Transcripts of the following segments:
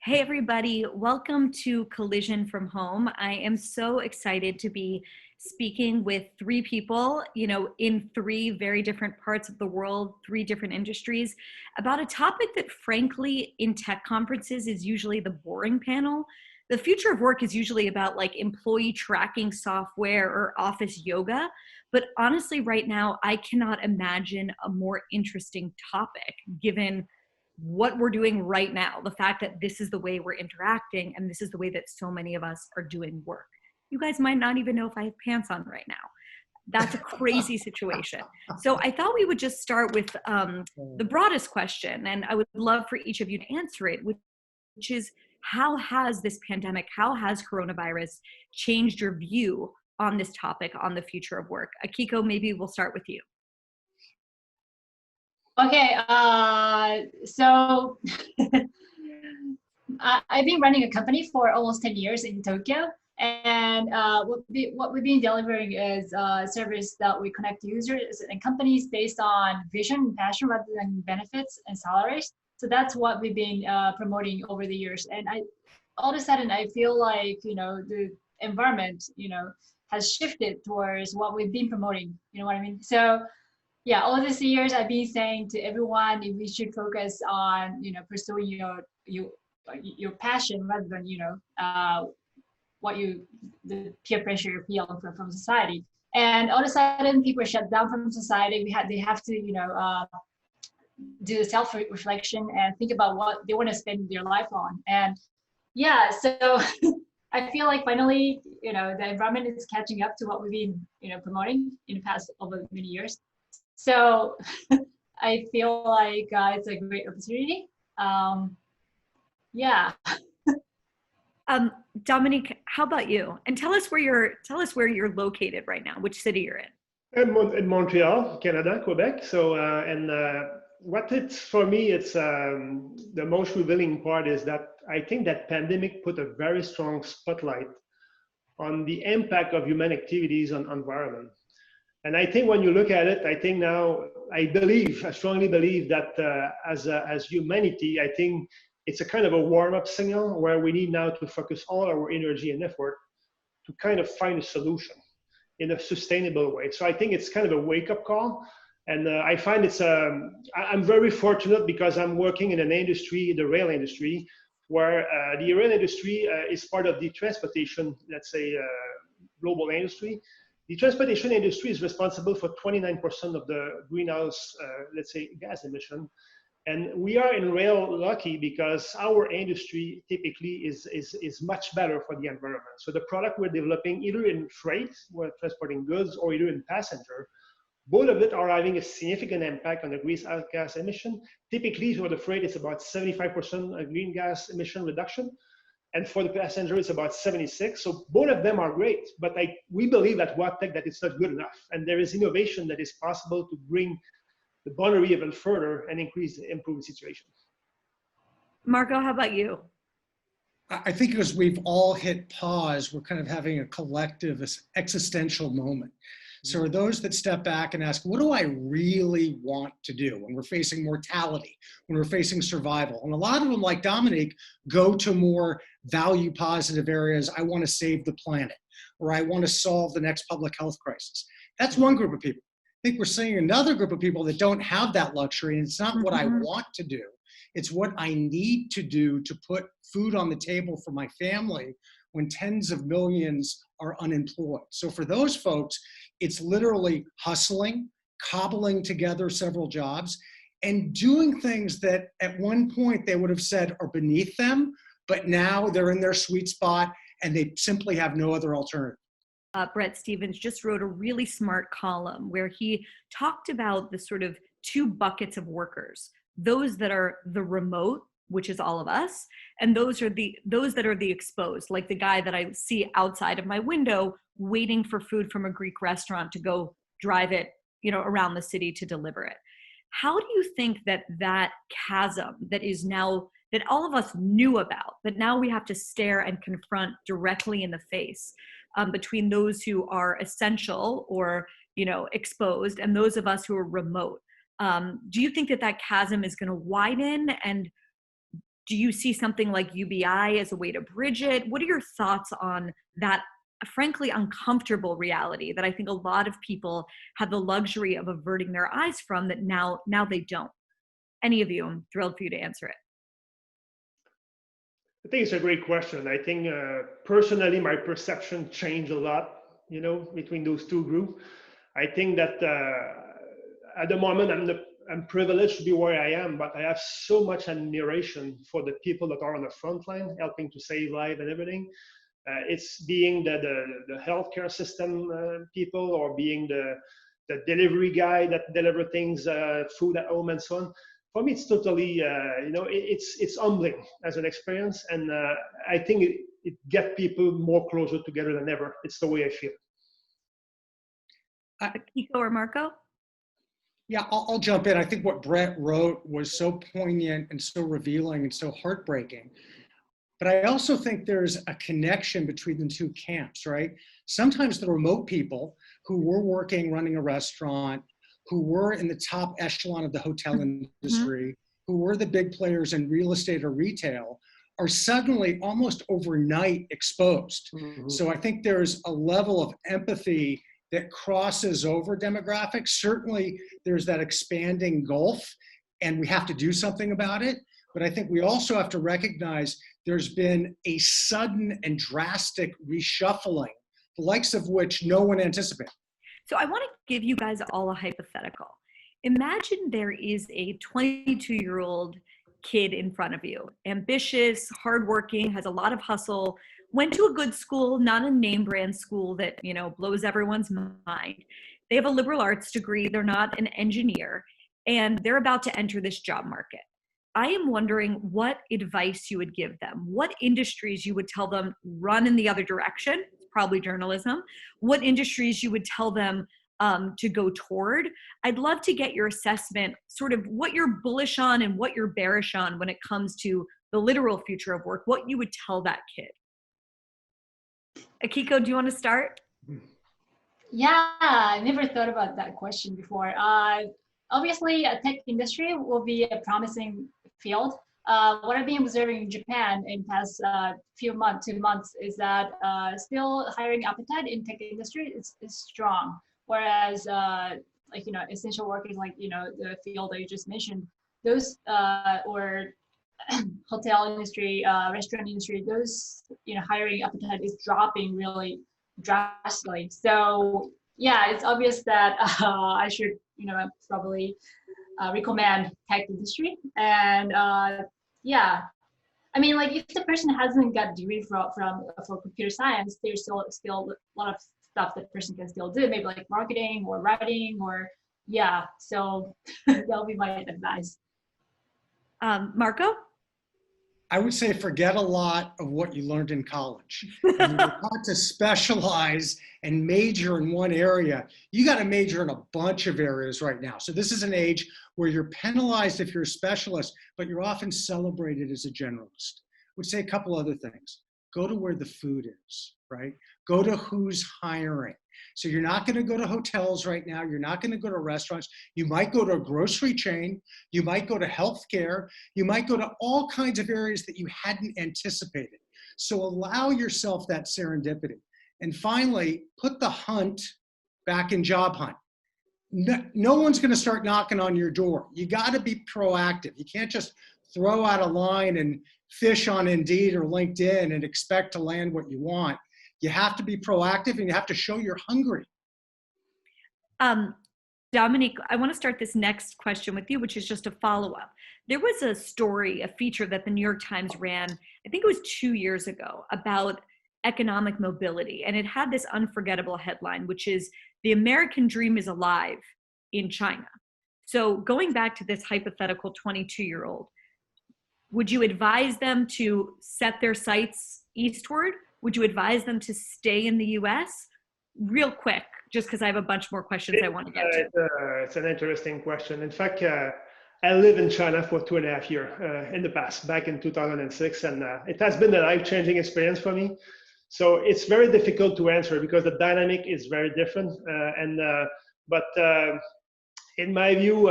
Hey everybody, welcome to Collision from Home. I am so excited to be speaking with three people, in three very different parts of the world, three different industries, about a topic that frankly in tech conferences is usually the boring panel. The future of work is usually about like employee tracking software or office yoga. But honestly, right now, I cannot imagine a more interesting topic given what we're doing right now, the fact that this is the way we're interacting and this is the way that so many of us are doing work. You guys might not even know if I have pants on right now. That's a crazy situation. So I thought we would just start with the broadest question, and I would love for each of you to answer it, which is, how has this pandemic, how has coronavirus changed your view on this topic, on the future of work? Akiko, maybe we'll start with you. Okay, so I've been running a company for almost 10 years in Tokyo, and what we've been delivering is a service that we connect users and companies based on vision and passion rather than benefits and salaries. So that's what we've been promoting over the years. And all of a sudden, I feel like, the environment, has shifted towards what we've been promoting, you know what I mean? So yeah, all these years I've been saying to everyone, we should focus on, pursuing your passion rather than, the peer pressure you feel from society. And all of a sudden people are shut down from society. They have to, do self-reflection and think about what they want to spend their life on. And yeah, so I feel like finally, the environment is catching up to what we've been, promoting in the past over many years. So I feel like it's a great opportunity. Yeah. Dominique, how about you? And tell us where you're located right now, which city you're in. In Montreal, Canada, Quebec. So, what it's for me, it's the most revealing part is that I think that pandemic put a very strong spotlight on the impact of human activities on environment. And I think when you look at it, I think now, I strongly believe that as humanity, I think it's a kind of a warm-up signal where we need now to focus all our energy and effort to kind of find a solution in a sustainable way. So I think it's kind of a wake-up call. And I find I'm very fortunate because I'm working in an industry, the rail industry, where the rail industry is part of the transportation, let's say, global industry. The transportation industry is responsible for 29% of the greenhouse, let's say, gas emission. And we are in rail lucky because our industry typically is much better for the environment. So the product we're developing, either in freight, we're transporting goods, or either in passenger, both of it are having a significant impact on the greenhouse gas emission. Typically, for the freight, it's about 75% green gas emission reduction. And for the passenger, it's about 76. So both of them are great, but we believe at Wabtec that it's not good enough. And there is innovation that is possible to bring the boundary even further and improve the situation. Marco, how about you? I think as we've all hit pause, we're kind of having a collective existential moment. So are those that step back and ask, what do I really want to do when we're facing mortality, when we're facing survival? And a lot of them, like Dominique, go to more value positive areas. I want to save the planet, or I want to solve the next public health crisis. That's one group of people. I think we're seeing another group of people that don't have that luxury, and it's not what I want to do. It's what I need to do to put food on the table for my family when tens of millions are unemployed. So for those folks, it's literally hustling, cobbling together several jobs, and doing things that at one point they would have said are beneath them, but now they're in their sweet spot and they simply have no other alternative. Brett Stevens just wrote a really smart column where he talked about the sort of two buckets of workers, those that are the remote, which is all of us, and those that are the exposed, like the guy that I see outside of my window waiting for food from a Greek restaurant to go drive it, around the city to deliver it. How do you think that chasm that is now, that all of us knew about, but now we have to stare and confront directly in the face, between those who are essential or, exposed and those of us who are remote? Do you think that chasm is going to widen? And Do you see something like UBI as a way to bridge it? What are your thoughts on that, frankly, uncomfortable reality that I think a lot of people have the luxury of averting their eyes from, that now they don't? Any of you, I'm thrilled for you to answer it. I think it's a great question. I think personally, my perception changed a lot, between those two groups. I think that at the moment, I'm privileged to be where I am, but I have so much admiration for the people that are on the front line, helping to save lives and everything. It's being the healthcare system people, or being the delivery guy that deliver things, food at home and so on. For me, it's totally, it's humbling as an experience, and I think it gets people more closer together than ever. It's the way I feel. Kiko or Marco? Yeah, I'll jump in. I think what Brett wrote was so poignant and so revealing and so heartbreaking. But I also think there's a connection between the two camps, right? Sometimes the remote people who were working, running a restaurant, who were in the top echelon of the hotel industry, who were the big players in real estate or retail, are suddenly almost overnight exposed. So I think there's a level of empathy that crosses over demographics. Certainly there's that expanding gulf, and we have to do something about it. But I think we also have to recognize there's been a sudden and drastic reshuffling, the likes of which no one anticipated. So I want to give you guys all a hypothetical. Imagine there is a 22-year-old kid in front of you, ambitious, hardworking, has a lot of hustle, went to a good school, not a name brand school that, blows everyone's mind. They have a liberal arts degree. They're not an engineer, and they're about to enter this job market. I am wondering what advice you would give them, what industries you would tell them run in the other direction, probably journalism, what industries you would tell them to go toward. I'd love to get your assessment, sort of what you're bullish on and what you're bearish on when it comes to the literal future of work, what you would tell that kid. Akiko, do you want to start? Yeah, I never thought about that question before. Obviously, a tech industry will be a promising field. What I've been observing in Japan in past few months, 2 months, is that still hiring appetite in tech industry is strong. Whereas, essential workers, like, the field that you just mentioned, those, or hotel industry, restaurant industry, those, hiring appetite is dropping really drastically. So yeah, it's obvious that I should, probably recommend tech industry. And yeah, I mean, like, if the person hasn't got degree for computer science, there's still a lot of stuff that person can still do, maybe like marketing or writing, or yeah. So that'll be my advice. Marco? I would say forget a lot of what you learned in college. And you're taught to specialize and major in one area. You got to major in a bunch of areas right now. So this is an age where you're penalized if you're a specialist, but you're often celebrated as a generalist. I would say a couple other things. Go to where the food is, right? Go to who's hiring. So you're not going to go to hotels right now. You're not going to go to restaurants. You might go to a grocery chain. You might go to healthcare. You might go to all kinds of areas that you hadn't anticipated. So allow yourself that serendipity. And finally, put the hunt back in job hunt. No one's going to start knocking on your door. You got to be proactive. You can't just throw out a line and fish on Indeed or LinkedIn and expect to land what you want. You have to be proactive, and you have to show you're hungry. Dominique, I want to start this next question with you, which is just a follow-up. There was a story, a feature that the New York Times ran, I think it was 2 years ago, about economic mobility. And it had this unforgettable headline, which is "The American Dream is Alive in China." So going back to this hypothetical 22-year-old, would you advise them to set their sights eastward? Would you advise them to stay in the US? Real quick, just because I have a bunch more questions I want to get to. It's an interesting question. In fact, I lived in China for 2.5 years in the past, back in 2006, and it has been a life-changing experience for me. So it's very difficult to answer because the dynamic is very different. But in my view,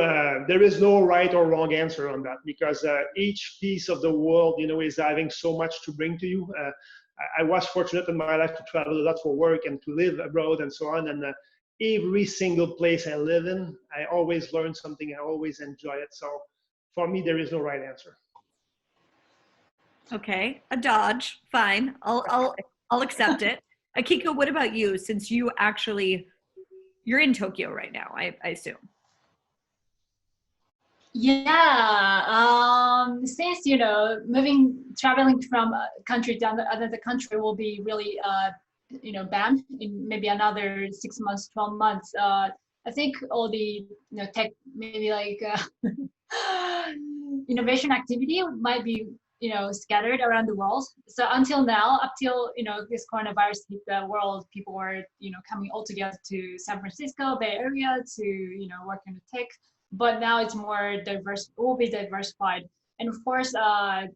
there is no right or wrong answer on that, because each piece of the world, is having so much to bring to you. I was fortunate in my life to travel a lot for work and to live abroad and so on. And every single place I live in, I always learn something. I always enjoy it. So for me, there is no right answer. Okay, a dodge, fine. I'll accept it. Akiko, what about you? Since you're in Tokyo right now, I assume. Yeah, since traveling from a country to another country will be really banned in maybe another 6 months, 12 months. I think all the tech, maybe like innovation activity might be scattered around the world. So until now, up till this coronavirus hit the world, people were coming all together to San Francisco Bay Area to work in the tech. But now it's more diverse, will be diversified. And of course,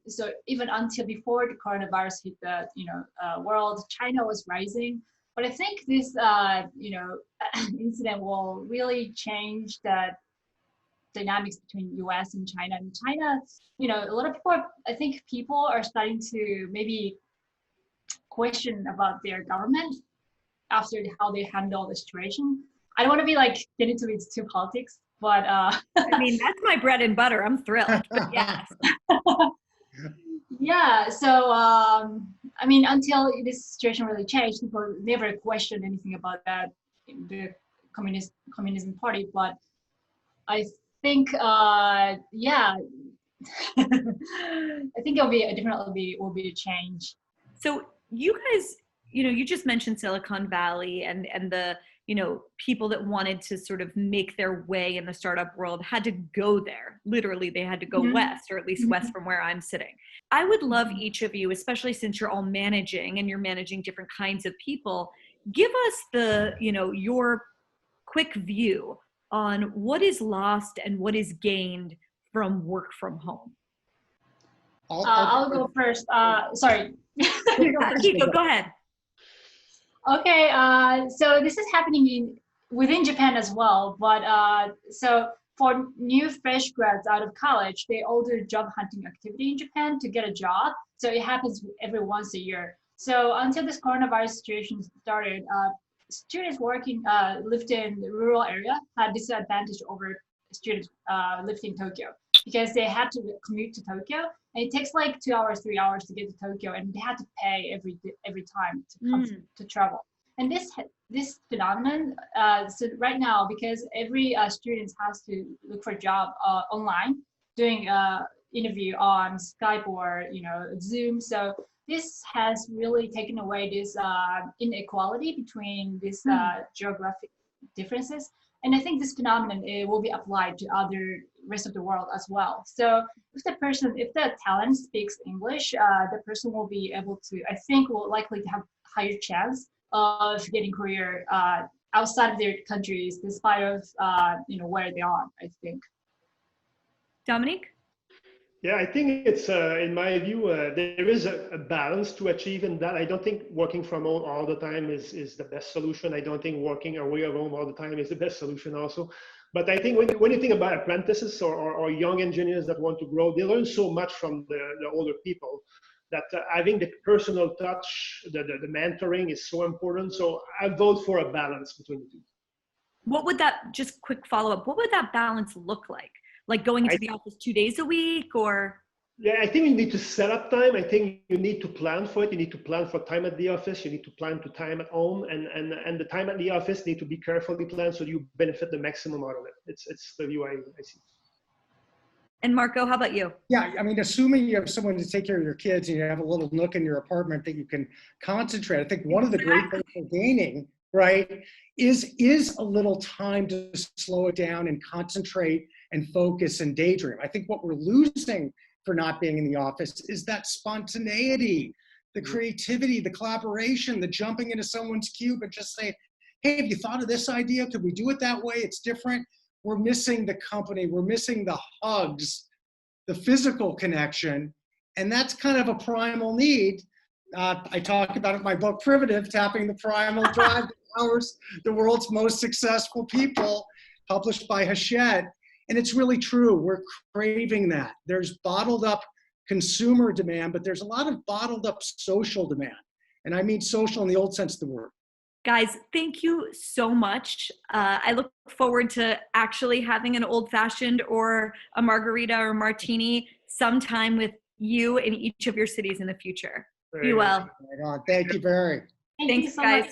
so even until before the coronavirus hit the world, China was rising. But I think this incident will really change the dynamics between US and China. And China, a lot of people are starting to maybe question about their government after how they handle the situation. I don't want to be get into it too politics, but I mean, that's my bread and butter. I'm thrilled. But yes. Yeah. So I mean, until this situation really changed, people never questioned anything about that, the communism party. But I think yeah. I think will be a change. So you guys, you just mentioned Silicon Valley and the people that wanted to sort of make their way in the startup world had to go there. Literally, they had to go west, or at least west from where I'm sitting. I would love each of you, especially since you're all managing and you're managing different kinds of people, give us the, your quick view on what is lost and what is gained from work from home. I'll go first. Sorry. Kiko, go ahead. Okay, so this is happening within Japan as well. But so for new fresh grads out of college, they all do job hunting activity in Japan to get a job. So it happens every once a year. So until this coronavirus situation started, students working lived in the rural area had disadvantage over students lived in Tokyo, because they had to commute to Tokyo, and it takes like 2 hours, 3 hours to get to Tokyo, and they had to pay every time to come to travel. And this phenomenon, so right now, because every student has to look for a job online, doing interview on Skype or Zoom, so this has really taken away this inequality between these geographic differences. And I think this phenomenon will be applied to other rest of the world as well. So if the talent speaks English, the person will be able to, I think, will likely to have higher chance of getting career outside of their countries, despite of where they are, I think. Dominique? Yeah, I think it's, in my view, there is a balance to achieve in that. I don't think working from home all the time is the best solution. I don't think working away from home all the time is the best solution also. But I think when you think about apprentices or young engineers that want to grow, they learn so much from the older people that having the personal touch, the mentoring is so important. So I vote for a balance between the two. What would that, just quick follow-up, what would that balance look like? Like going into the office 2 days a week, or? Yeah, I think you need to set up time. I think you need to plan for it. You need to plan for time at the office. You need to plan to time at home, and the time at the office need to be carefully planned so you benefit the maximum out of it. It's the view I see. And Marco, how about you? Yeah, I mean, assuming you have someone to take care of your kids and you have a little nook in your apartment that you can concentrate, I think one of the great things for gaining, right, is a little time to slow it down and concentrate and focus and daydream. I think what we're losing for not being in the office is that spontaneity, the creativity, the collaboration, the jumping into someone's cube and just say, hey, have you thought of this idea? Could we do it that way? It's different. We're missing the company. We're missing the hugs, the physical connection. And that's kind of a primal need. I talk about it in my book, Primitive, tapping the primal drive that powers the world's most successful people. published by Hachette. And it's really true. We're craving that. There's bottled up consumer demand, but there's a lot of bottled up social demand. And I mean social in the old sense of the word. Guys, thank you so much. I look forward to actually having an old fashioned or a margarita or martini sometime with you in each of your cities in the future. Be well. Right on. Thank you, Barry. Thank you Thanks, so guys. much.